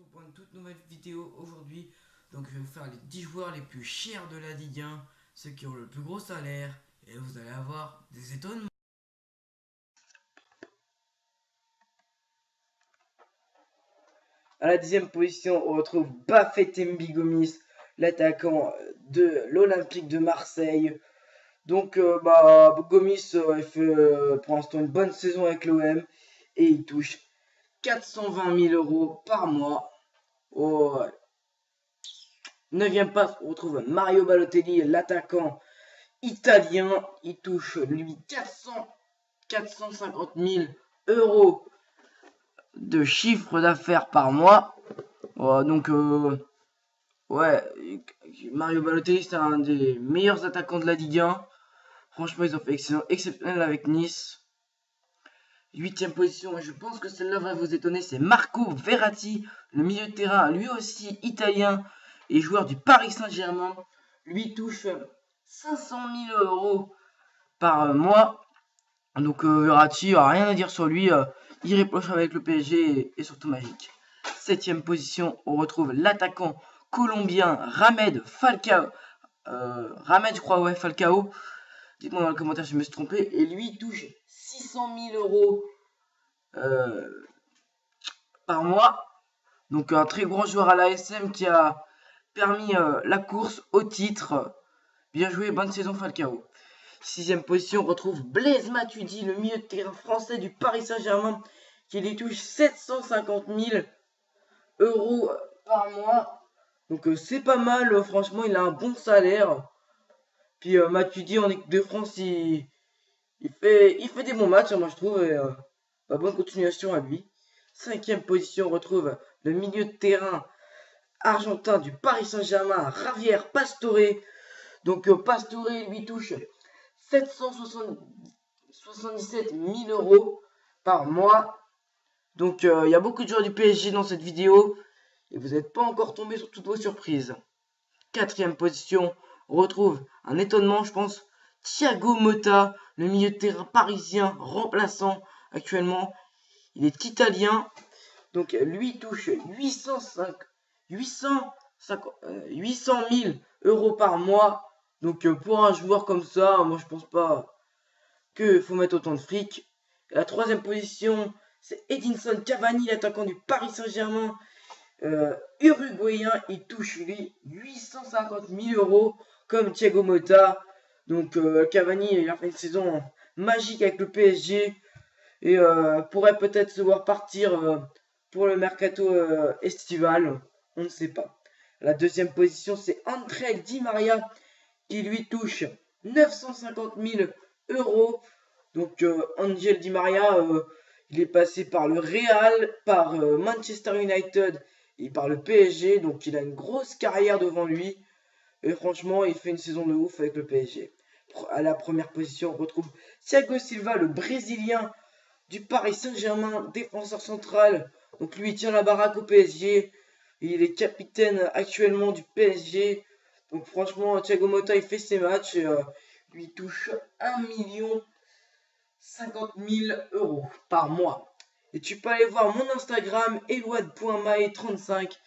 retrouve pour une toute nouvelle vidéo aujourd'hui. Donc je vais vous faire les 10 joueurs les plus chers de la Ligue 1, ceux qui ont le plus gros salaire, et vous allez avoir des étonnements. À la 10e position, on retrouve Bafétimbi Gomis, l'attaquant de l'Olympique de Marseille. Donc, Gomis il fait pour l'instant une bonne saison avec l'OM et il touche 420 000 euros par mois. Au 9e place, on retrouve Mario Balotelli, l'attaquant italien. Il touche, lui, 450 000 euros de chiffre d'affaires par mois. Ouais, Mario Balotelli, c'est un des meilleurs attaquants de la Ligue 1. Franchement, ils ont fait exceptionnel avec Nice. 8e position, et je pense que celle-là va vous étonner, c'est Marco Verratti, le milieu de terrain, lui aussi italien et joueur du Paris Saint-Germain. Lui touche 500 000 euros par mois. Donc Verratti, rien à dire sur lui, irréprochable avec le PSG et surtout magique. 7e position, on retrouve l'attaquant colombien Ramed Falcao. Ramed, je crois, ouais, Falcao. Dites-moi dans les commentaires si je me suis trompé. Et lui touche 600 000 euros par mois. Donc un très grand joueur à l'ASM qui a permis la course au titre. Bien joué, bonne saison Falcao. 6e position, on retrouve Blaise Matuidi, le milieu de terrain français du Paris Saint-Germain, qui lui touche 750 000 euros par mois. Donc c'est pas mal, franchement, il a un bon salaire. Puis Matuidi en équipe de France, il fait des bons matchs, moi je trouve. Et, bonne continuation à lui. 5e position, on retrouve le milieu de terrain argentin du Paris Saint-Germain, Javier Pastore. Donc Pastore lui touche 777 000 euros par mois. Donc il y a beaucoup de joueurs du PSG dans cette vidéo. Et vous n'êtes pas encore tombé sur toutes vos surprises. 4e position, on retrouve un étonnement, je pense. Thiago Motta, le milieu de terrain parisien remplaçant actuellement. Il est italien. Donc lui touche 800 000 euros par mois. Donc pour un joueur comme ça, moi je pense pas qu'il faut mettre autant de fric. Et la 3e position, c'est Edinson Cavani, l'attaquant du Paris Saint-Germain. Uruguayen, il touche lui 850 000 euros comme Thiago Motta. Donc Cavani, il a fait une saison magique avec le PSG et pourrait peut-être se voir partir pour le mercato estival. On ne sait pas. La 2e position, c'est André Di Maria qui lui touche 950 000 euros. Donc Angel Di Maria, il est passé par le Real, par Manchester United et par le PSG. Donc il a une grosse carrière devant lui. Et franchement, il fait une saison de ouf avec le PSG. À la première position, on retrouve Thiago Silva, le Brésilien du Paris Saint-Germain, défenseur central. Donc lui, il tient la baraque au PSG. Il est capitaine actuellement du PSG. Donc franchement, Thiago Motta, il fait ses matchs et lui touche 1 050 000 euros par mois. Et tu peux aller voir mon Instagram, elouad.mae35.